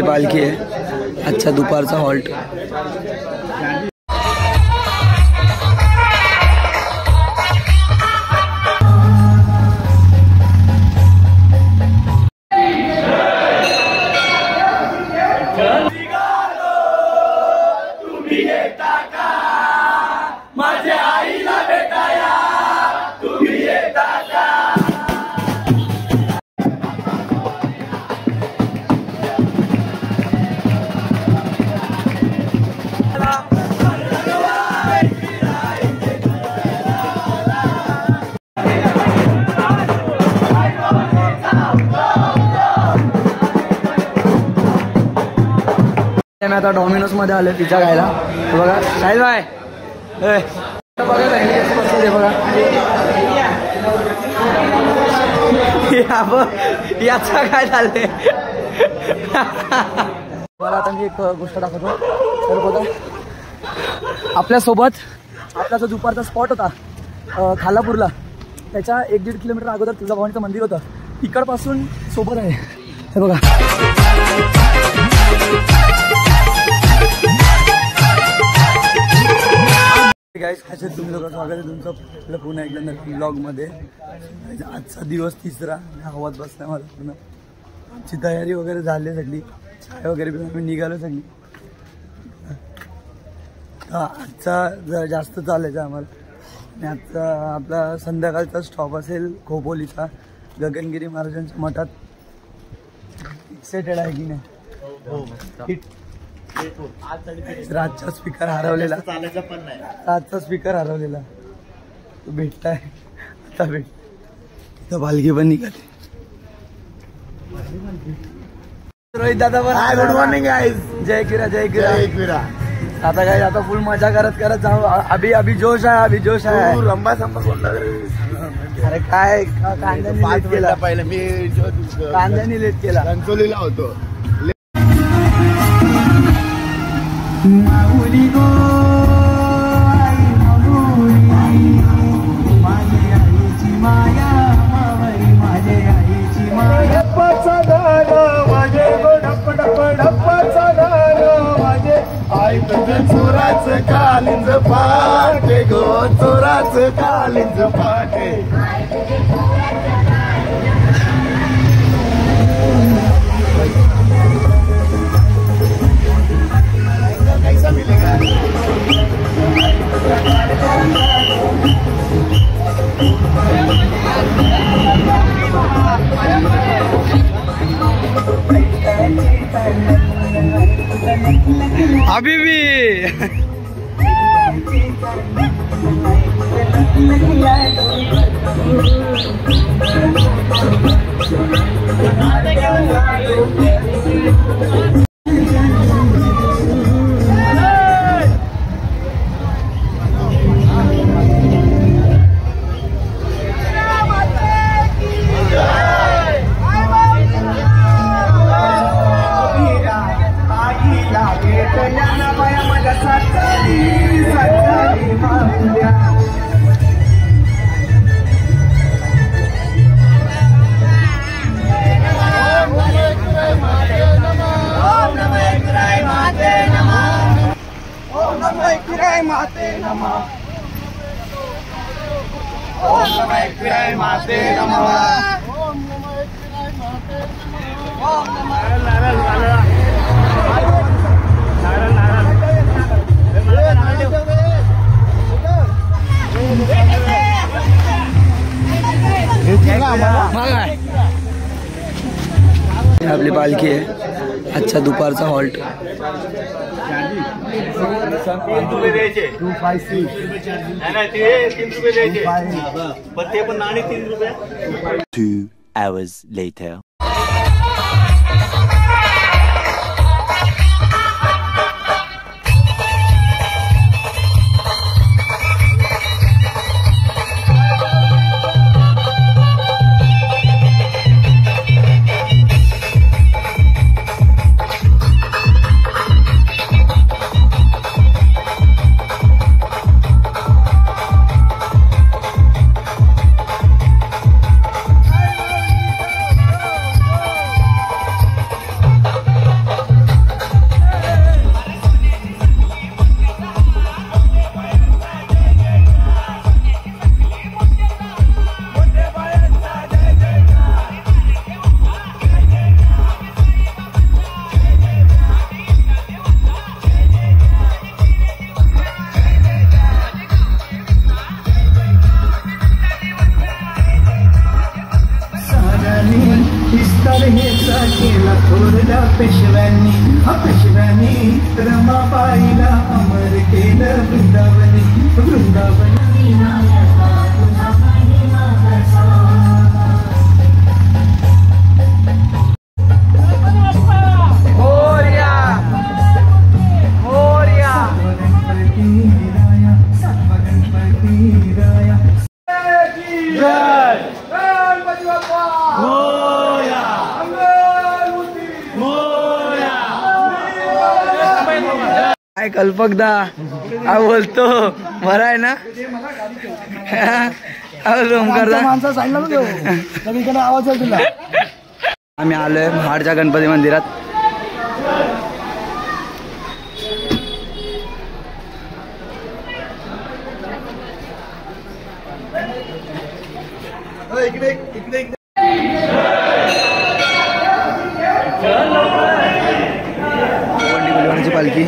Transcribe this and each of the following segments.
पालखी आहे आजचा दुपारचा हॉल्ट. मी आता डॉमिनोज मध्ये आले पिझ्झा खायला. बघा शाहिद भाई बघा याचा काय झालंय. मला आता मी एक गोष्ट दाखवतो. तर बघा आपल्यासोबत आपला जो दुपारचा स्पॉट होता खालापूरला त्याच्या 1-1.5 किलोमीटर अगोदर तुळजाभवानीचं मंदिर होतं. तिकडपासून सोबत आहे हे बघा. गाइस कसे तुम्ही लोक, स्वागत आहे तुमचं आपलं पुन्हा एकदा नवीन ब्लॉग मध्ये. आजचा दिवस तिसरा हवात बसला मला पूर्ण. आमची तयारी वगैरे झाली सगळी, चाय वगैरे पिऊन आम्ही निघालो सगळी. आजचा जरा जास्त चालायचं आम्हाला. आणि आजचा आपला संध्याकाळचा स्टॉप असेल खोपोलीचा गगनगिरी महाराजांच्या मठात. एक्साइटेड आहे की नाही. रातचा स्पीकर हरवलेला, रातचा स्पीकर हरवलेला तो भेटताय आता. भेट पालखी पण निघाली. रोहित दादा पण हाय. Good morning guys. जय किरा जय किरा जय किरा. आता काय आता फुल मजा करत करत जाऊ. अभी जोश आहे, अभी जोश आहे. रंबा संबा बोलला. अरे काय कांद्याने लेट केला. पहिले मी कांद्याने लेट केला. रंगोलीला होतो. माऊली गो आई माऊली, माझे आईची माया मावरी, माझे आईची माया. डप्पाचा गाणं माझे गो, डप्प डप्प डप्पाचा गाणं माझे. आई तुझं चोराचं कालिंज पाटे गो, चोराचं कालिंज पाटे. अभी भी आपली पालखी आहे आजचा दुपारचा हॉल्ट. 2 hours later. तऱ्हेचा केला थोरल्या पेशव्यांनी रमाबाईला अमर केलं वृंदावनी वृंदावनी काय कल्पकदा बोलतो बरा आहे ना आवाज तुला आम्ही आलोय महाडच्या गणपती मंदिरात. पालखी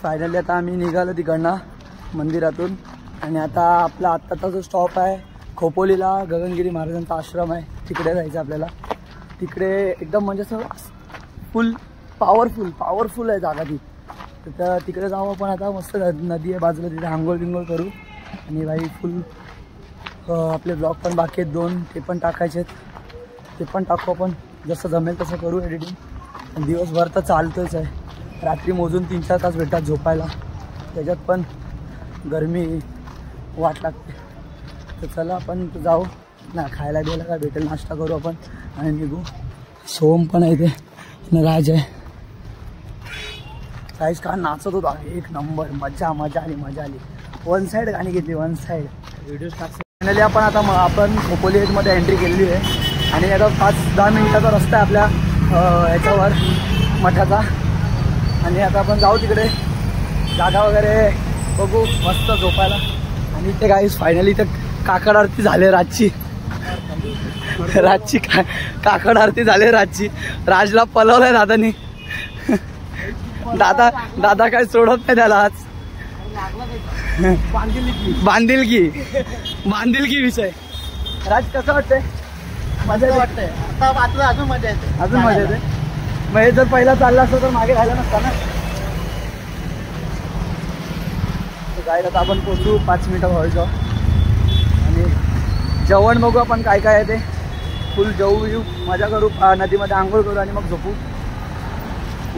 फायनली आता आम्ही निघालो तिकडनं मंदिरातून आणि आता आपला आत्ताचा जो स्टॉप आहे खोपोलीला गगनगिरी महाराजांचा आश्रम आहे तिकडे जायचं आपल्याला. तिकडे एकदम म्हणजे असं फुल पॉवरफुल आहे जागा ती. तर तिकडे जाऊ आपण आता. मस्त नदी आहे बाजूला, तिथे आंघोळ बिंघोळ करू आणि भाई फुल आपले ब्लॉग पण बाकी आहेत 2 ते पण टाकायचे आहेत. ते पण टाकू आपण, जसं जमेल तसं करू एडिटिंग. दिवसभर तर चालतोच आहे, रात्री मोजून 3-4 तास भेटतात झोपायला, त्याच्यात पण गरमी वाट लागते. तर चला आपण जाऊ ना, खायला द्यायला काय भेटेल नाश्ता करू आपण आणि निघू. सोम पण आहे ते आणि राज आहे. काहीच का नाचत होता एक नंबर, मजा आली. 1 साईड गाणी घेतली, 1 साईड व्हिडिओ फायनली आपण आता आपण खोपोलीमध्ये एंट्री केलेली आहे आणि आता 5-10 मिनिटाचा रस्ता आहे आपल्या ह्याच्यावर मठाचा. आणि आता आपण जाऊ तिकडे, जागा वगैरे बघू मस्त झोपायला. आणि ते गाईस फायनली इथे काकड आरती झाले रातची काकड आरती झाले रातची. राजला पलवलंय दादानी. दादा काय सोडत नाही त्याला आज. बांधिलकी विषय. राज कसं वाटतंय? मजा वाटतंय. अजून मजा येते. मग हे जर पहिला चालला असतं तर मागे राहिला नसता ना. जायला तर आपण पोचू 5 मिनिटं व्हायचं आणि जेवण बघू आपण काय काय आहे ते. फुल जेवू येऊ, मजा करू, नदीमध्ये आंघोळ करू आणि मग झोपू.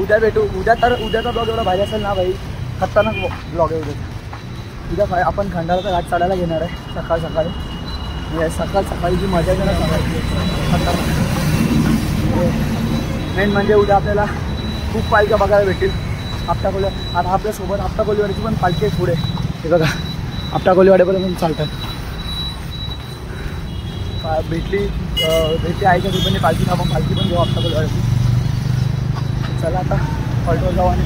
उद्या भेटू. उद्याचा ब्लॉग एवढा भारी असेल ना भाई, खतरनाक ब्लॉग आहे उद्या. आपण खंडाळाचा घाट चढायला घेणार आहे सकाळी. सकाळची मजा येणार खतरनाक. मेन म्हणजे उद्या आपल्याला खूप पालख्या बघायला भेटतील. आपटा कोल्हेवाडी आता आपल्यासोबत आपटा कोल्हेवाडीची पण पालखी आहे पुढे. हे बघा आपटा कोल्हेवाडीपर्यंत चालतात. भेटली आईच्या ठिकाणी पालखी आपण पालखी पण घेऊ आपटा कोल्हेवाडीची. चला आता ऑल्टोवर जाऊ. आणि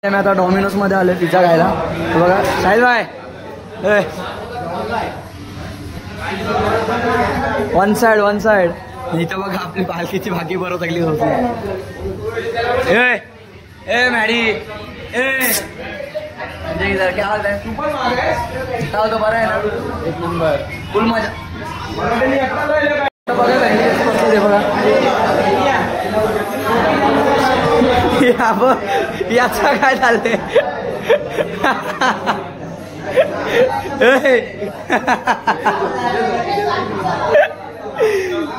मी आता डॉमिनोजमध्ये आले पिझ्झा खायला. हे बघा शाहीद भाई वन साइड इथं बघा आपली पालखीची भाकी बरोबर तकलीफ होती. ए मॅडी म्हणजे इधर क्या हाल है? काय तो बरं आहे ना? एक नंबर फुल मजा. बघा याचा काय चाललंय?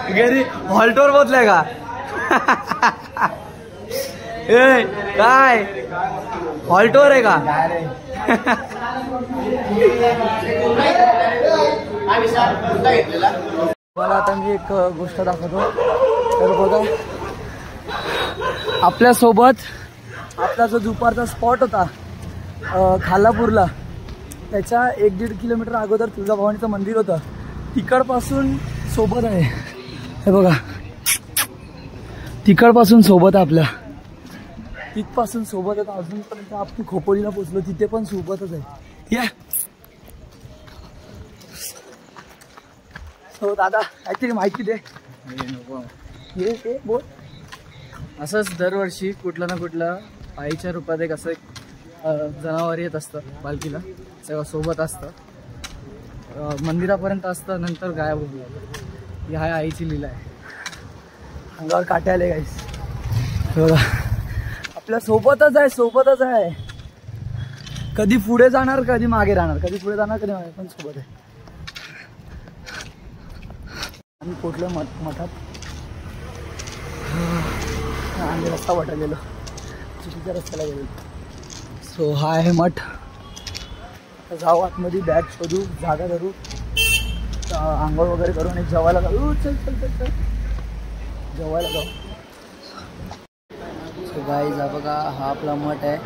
घरी हॉल्टोवर पोचलाय का? काय हॉल्टोवर आहे का? मला आता मी एक गोष्ट दाखवतो. तर बघा आपल्यासोबत आपला जो दुपारचा स्पॉट होता खालापूरला, त्याच्या 1-1.5 किलोमीटर अगोदर तुळजाभवानीचं मंदिर होतं. तिकडपासून सोबत आहे. हे बघा तिकडपासून सोबत आहे आपल्या, तिथपासून सोबत आहे. अजूनपर्यंत आपण खोपोलीला पोचलो तिथे पण सोबतच आहे. या हो दादा काहीतरी माहिती दे. ये बोल. असंच दरवर्षी कुठलं ना कुठलं आईच्या रूपात एक असं जनावर येत असतं पालखीला, सगळं सोबत असतं, मंदिरापर्यंत असतं, नंतर गायब होऊन जातं. ही आहे आईची लीला आहे. अंगावर काटे आले गाईस. बघा आपल्या सोबतच आहे. कधी पुढे जाणार कधी मागे राहणार, कधी पुढे जाणार कधी मागे, पण सोबत आहे. आम्ही पोचलो मठात. आम्ही रस्ता वाटायला गेलो, चुकीच्या रस्त्याला गेलो. सो हा आहे मठ. जाऊ आतमध्ये, बॅग शोधू, जागा धरू, आंघोळ वगैरे करून एक जेवायला जाऊ. चल जेवायला जाऊ. सो गाईज हा बघा हा आपला मठ आहे.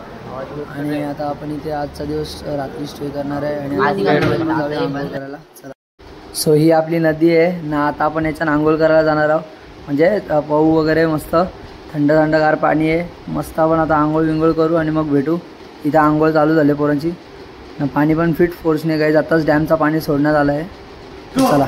आणि आता आपण इथे आजचा दिवस रात्री स्टे करणार आहे आणि आंघोळ करायला. चला. सो ही आपली नदी आहे ना. आता आपण याच्यानं आंघोळ करायला जाणार आहोत. म्हणजे पाऊ वगैरे मस्त थंडगार पाणी आहे. मस्त आपण आता आंघोळ विंघोळ करू आणि मग भेटू. इथं आंघोळ चालू झाले पोरांची. पाणी पण फिट फोर्सने गाईज. आताच डॅमचा पाणी सोडण्यात आलं आहे. चला.